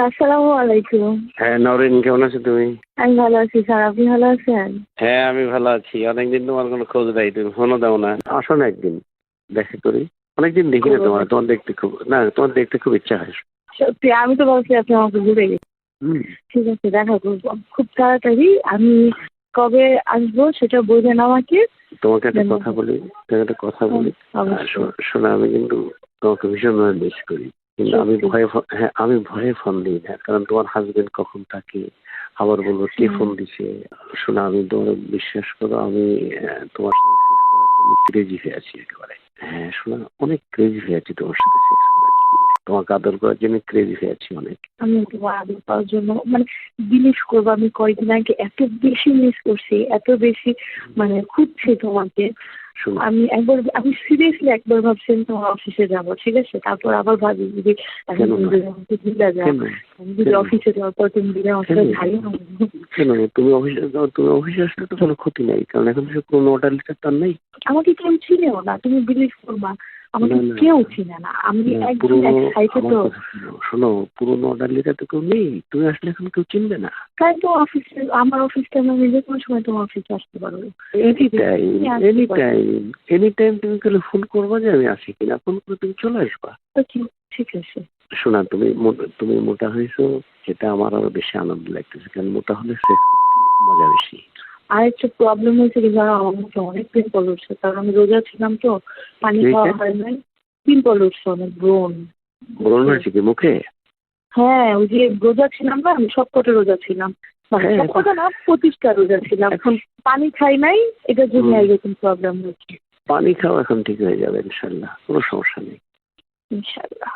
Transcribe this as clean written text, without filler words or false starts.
আসসালামু আলাইকুম। হ্যাঁ নরেন, কেমন আছো তুমি? আমি ভালো আছি স্যার, আপনি ভালো আছেন? হ্যাঁ আমি ভালো আছি। অনেকদিন তোমার কোনো খোঁজ নাই, তুমি ফোনও দাও না। আসো না একদিন দেখা করি। অনেকদিন দেখি না তোমার, তোমার দেখতে খুব ইচ্ছা হয়। সত্যি আমি তো ভাবছি আপনি আমাকে ভুলে গেছেন। হুম। ঠিক আছে, দেখা করবো খুব তাড়াতাড়ি। আমি কবে আসবো সেটা বলবেন আমাকে। তোমাকে একটা কথা বলি, শোনা, আমি কিন্তু তোমাকে ভীষণভাবে মিস করি। কিন্তু আমি ভয়ে ফোন দিই না, কারণ তোমার হাজবেন্ড কখন থাকে, আবার বলবো কে ফোন দিছে। শোনা, আমি তোমার বিশ্বাস করো, আমি তোমার সাথে সেক্স করার জন্য ক্রেজি হয়ে আছি একেবারে। হ্যাঁ শোনা, অনেক ক্রেজি হয়ে আছি তোমার সাথে সেক্স করার জন্য, তোমাকে আদর করার জন্য ক্রেজি হয়ে আছি অনেক। আমি তোমার আদর পাওয়ার জন্য মানে বিলিভ করবো, আমি কয়েকদিন আগে এত বেশি মিস করছি, এত বেশি মানে খুঁজছি তোমাকে। আমি সিরিয়াসলি একবার ভাবছি তোমার অফিসে যাবো, ঠিক আছে, তারপর আবার ভাবি যদি যদি অফিসে যাওয়ার পর তুমি দিলে আমার সাথে ভাই কেন তুমি অফিসে আসলে তো কোনো ক্ষতি নাই, কারণ এখন তো কোনো অর্ডার লিটার তার নেই। আমাকে কেউ চিনেও না, তুমি বিলিভ করবা, আমাকে কেউ চিনে না। আমি একদম এক্সাইটেড। তো শোনো, পুরোনো অর্ডার লিটার তো কেউ নেই, তুমি আসলে এখন কেউ চিনবে না। তাই তো অফিসে, আমার অফিসটা আমি যে কোনো সময় তোমার অফিসে আসতে পারবো। এনি টাইম তুমি তাহলে ফোন করবা যে আমি আসি কিনা, ফোন করে তুমি চলে আসবা। ঠিক আছে। শোনা, তুমি মোটা হয়েছো, এটা আমার আরো বেশি আনন্দ লাগতেছে, কারণ মোটা হলে মজা বেশি। আর একটা প্রবলেম হয়েছে কি জানো, আমার মুখে অনেক পিম্পল উঠছে, কারণ আমি রোজা ছিলাম তো, পানি খাওয়া হয় নাই। পিম্পল উঠছে অনেক, ব্রণ হয়েছে কি মুখে? হ্যাঁ, ওই যে রোজা ছিলাম না, আমি সবকটা রোজা ছিলাম, মানে সবকটা না, 25টা রোজা ছিলাম। এখন পানি খাই নাই, এটার জন্য এরকম প্রবলেম হচ্ছে। পানি খাও, এখন ঠিক হয়ে যাবে ইনশাল্লাহ, কোনো সমস্যা নেই ইনশাল্লাহ।